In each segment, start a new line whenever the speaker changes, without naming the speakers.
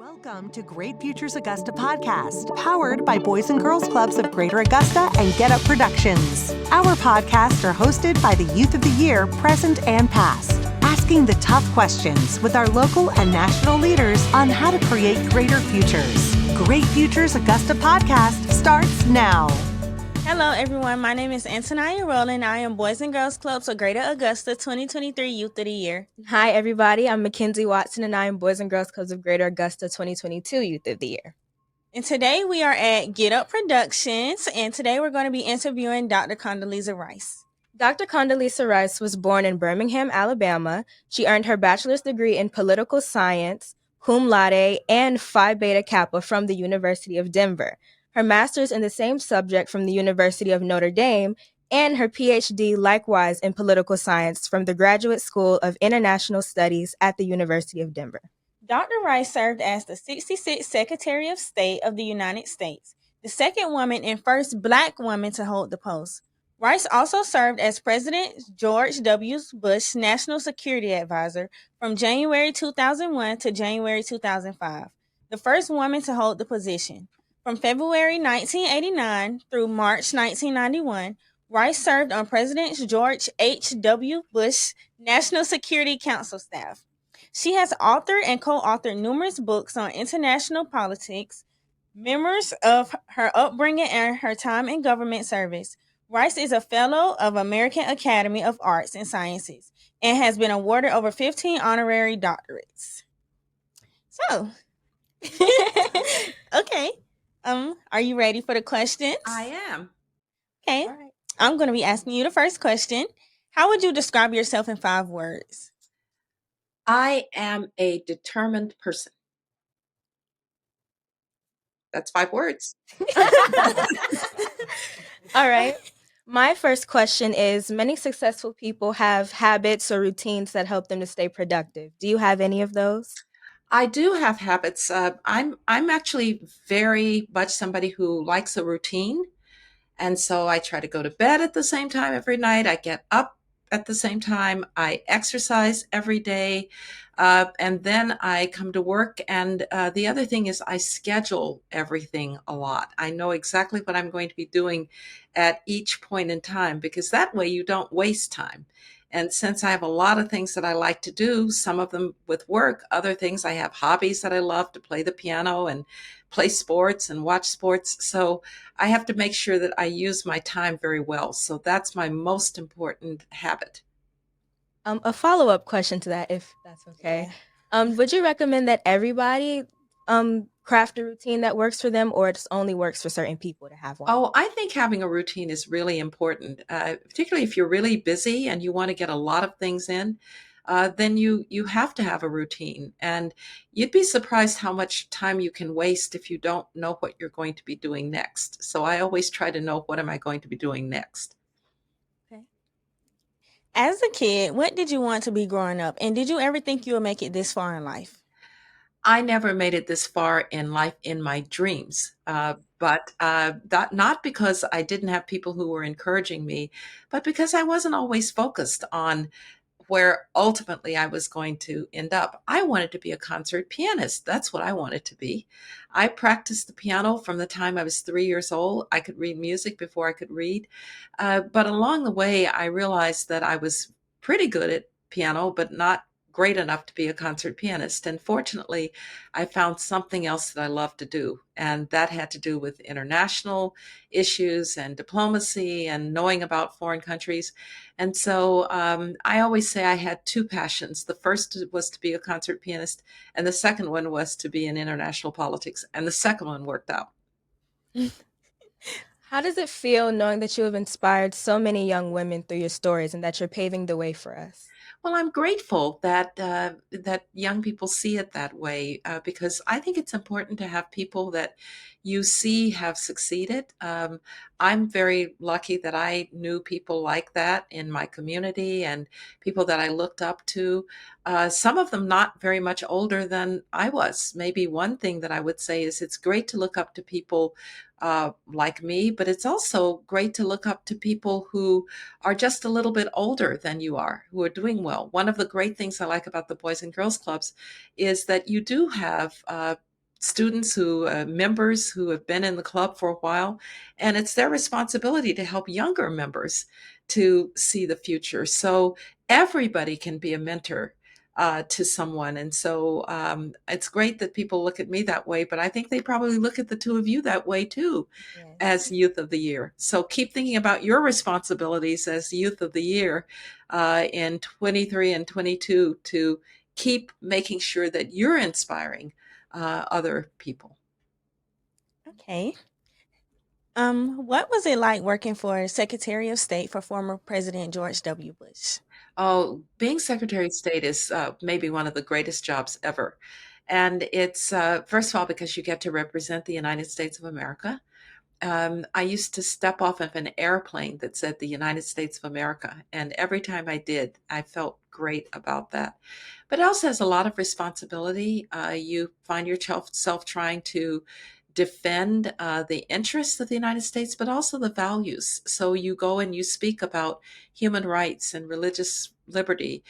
Welcome to Great Futures Augusta Podcast, powered by Boys and Girls Clubs of Greater Augusta and Get Up Productions. Our podcasts are hosted by the Youth of the Year, present and past, asking the tough questions with our local and national leaders on how to create greater futures. Great Futures Augusta Podcast starts now.
Hello, everyone. My name is Antoniyah Rowland. I am Boys and Girls Clubs of Greater Augusta 2023 Youth of the Year.
Hi, everybody. I'm McKenzie Watson, and I am Boys and Girls Clubs of Greater Augusta 2022 Youth of the Year.
And today we are at Get Up Productions, and today we're going to be interviewing Dr. Condoleezza Rice.
Dr. Condoleezza Rice was born in Birmingham, Alabama. She earned her bachelor's degree in political science, cum laude, and Phi Beta Kappa from the University of Denver, her master's in the same subject from the University of Notre Dame, and her PhD likewise in political science from the Graduate School of International Studies at the University of Denver.
Dr. Rice served as the 66th Secretary of State of the United States, the second woman and first Black woman to hold the post. Rice also served as President George W. Bush's National Security Advisor from January 2001 to January 2005, the first woman to hold the position. From February 1989 through March 1991, Rice served on President George H.W. Bush's National Security Council staff. She has authored and co-authored numerous books on international politics, memoirs of her upbringing and her time in government service. Rice is a fellow of American Academy of Arts and Sciences and has been awarded over 15 honorary doctorates. So, okay. Are you ready for the questions?
I am.
Okay.
All right.
I'm going to be asking you the first question. How would you describe yourself in 5 words?
I am a determined person. That's 5 words.
All right. My first question is, many successful people have habits or routines that help them to stay productive. Do you have any of those?
I do have habits. I'm actually very much somebody who likes a routine. And so I try to go to bed at the same time every night. I get up at the same time. I exercise every day. And then I come to work. And the other thing is I schedule everything a lot. I know exactly what I'm going to be doing at each point in time, because that way you don't waste time. And since I have a lot of things that I like to do, some of them with work, other things, I have hobbies that I love to play the piano and play sports and watch sports. So I have to make sure that I use my time very well. So that's my most important habit.
A follow-up question to that, if that's okay. Would you recommend that everybody craft a routine that works for them, or it just only works for certain people to have one?
Oh, I think having a routine is really important, particularly if you're really busy and you want to get a lot of things in. Then you have to have a routine. And you'd be surprised how much time you can waste if you don't know what you're going to be doing next. So I always try to know, what am I going to be doing next?
Okay. As a kid, what did you want to be growing up? And did you ever think you would make it this far in life?
I never made it this far in life in my dreams, but that not because I didn't have people who were encouraging me, but because I wasn't always focused on where ultimately I was going to end up. I wanted to be a concert pianist. That's what I wanted to be. I practiced the piano from the time I was 3 years old. I could read music before I could read. But along the way, I realized that I was pretty good at piano, but not great enough to be a concert pianist. And fortunately, I found something else that I love to do. And that had to do with international issues and diplomacy and knowing about foreign countries. And so I always say I had 2 passions. The first was to be a concert pianist, and the second one was to be in international politics. And the second one worked out.
How does it feel knowing that you have inspired so many young women through your stories and that you're paving the way for us?
Well, I'm grateful that that young people see it that way, because I think it's important to have people that you see have succeeded. I'm very lucky that I knew people like that in my community and people that I looked up to. Some of them not very much older than I was. Maybe one thing that I would say is it's great to look up to people like me, but it's also great to look up to people who are just a little bit older than you are, who are doing well. One of the great things I like about the Boys and Girls Clubs is that you do have students members who have been in the club for a while, and it's their responsibility to help younger members to see the future. So everybody can be a mentor to someone. And so it's great that people look at me that way, but I think they probably look at the two of you that way too,
Yes.
as Youth of the Year. So keep thinking about your responsibilities as Youth of the Year in 23 and 22 to keep making sure that you're inspiring other people.
Okay. What was it like working for Secretary of State for former President George W. Bush?
Oh, being Secretary of State is maybe one of the greatest jobs ever. And it's, first of all, because you get to represent the United States of America. I used to step off of an airplane that said the United States of America. And every time I did, I felt great about that. But it also has a lot of responsibility. You find yourself trying to defend the interests of the United States, but also the values. So you go and you speak about human rights and religious liberty.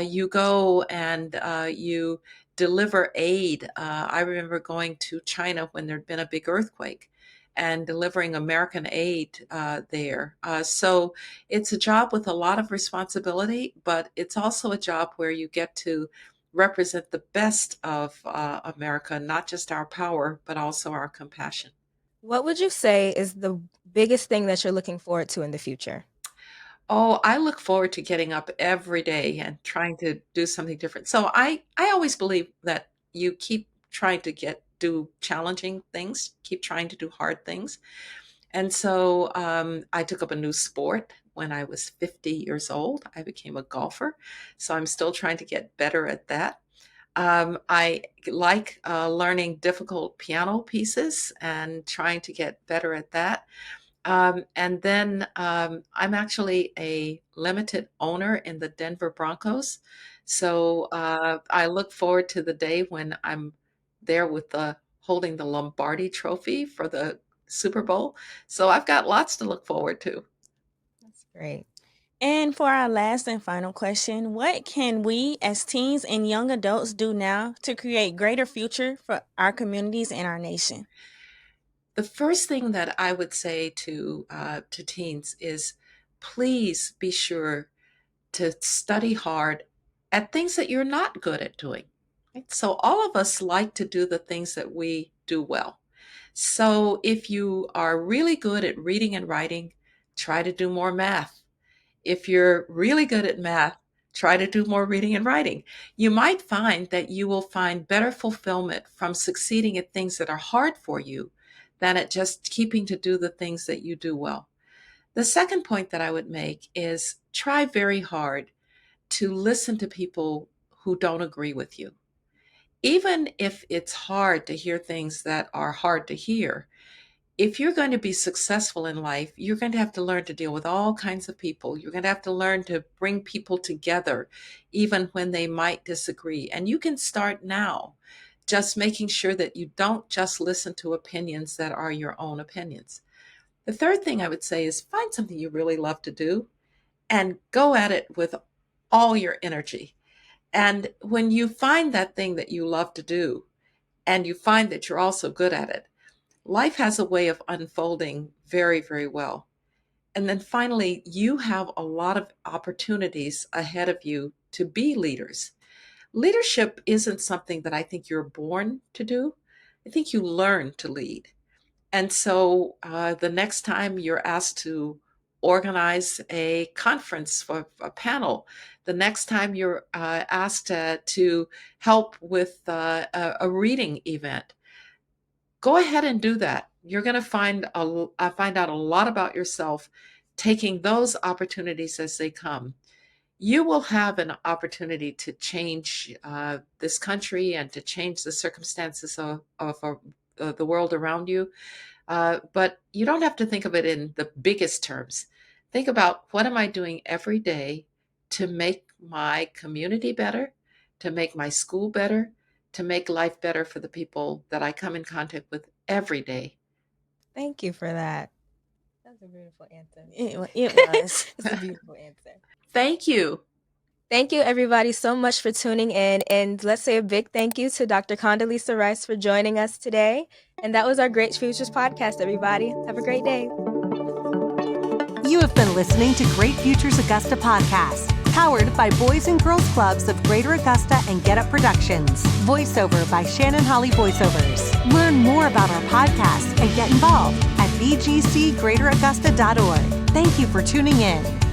You go and you deliver aid. I remember going to China when there'd been a big earthquake and delivering American aid there. So it's a job with a lot of responsibility, but it's also a job where you get to represent the best of America, not just our power, but also our compassion.
What would you say is the biggest thing that you're looking forward to in the future?
Oh, I look forward to getting up every day and trying to do something different. So I always believe that you keep trying to do challenging things, keep trying to do hard things. And so I took up a new sport when I was 50 years old. I became a golfer. So I'm still trying to get better at that. I like learning difficult piano pieces and trying to get better at that. And then I'm actually a limited owner in the Denver Broncos. So I look forward to the day when I'm there with holding the Lombardi Trophy for the Super Bowl. So I've got lots to look forward to.
That's great.
And for our last and final question, what can we as teens and young adults do now to create greater future for our communities and our nation?
The first thing that I would say to teens is please be sure to study hard at things that you're not good at doing. Right? So all of us like to do the things that we do well. So if you are really good at reading and writing, try to do more math. If you're really good at math, try to do more reading and writing. You might find that you will find better fulfillment from succeeding at things that are hard for you than at just keeping to do the things that you do well. The second point that I would make is try very hard to listen to people who don't agree with you. Even if it's hard to hear things that are hard to hear, if you're going to be successful in life, you're going to have to learn to deal with all kinds of people. You're going to have to learn to bring people together, even when they might disagree. And you can start now, just making sure that you don't just listen to opinions that are your own opinions. The third thing I would say is find something you really love to do and go at it with all your energy. And when you find that thing that you love to do, and you find that you're also good at it, life has a way of unfolding very, very well. And then finally, you have a lot of opportunities ahead of you to be leaders. Leadership isn't something that I think you're born to do. I think you learn to lead. And so the next time you're asked to organize a conference for a panel, the next time you're asked to help with a reading event, go ahead and do that. You're going to find out a lot about yourself taking those opportunities as they come. You will have an opportunity to change this country and to change the circumstances of the world around you. But you don't have to think of it in the biggest terms. Think about what am I doing every day to make my community better, to make my school better, to make life better for the people that I come in contact with every day.
Thank you for that. That's a beautiful answer.
It was.
It's a beautiful answer.
Thank you.
Thank you, everybody, so much for tuning in. And let's say a big thank you to Dr. Condoleezza Rice for joining us today. And that was our Great Futures Podcast, everybody. Have a great day.
You have been listening to Great Futures Augusta Podcast, powered by Boys and Girls Clubs of Greater Augusta and Get Up Productions. Voiceover by Shannon Holly Voiceovers. Learn more about our podcast and get involved at bgcgreateraugusta.org. Thank you for tuning in.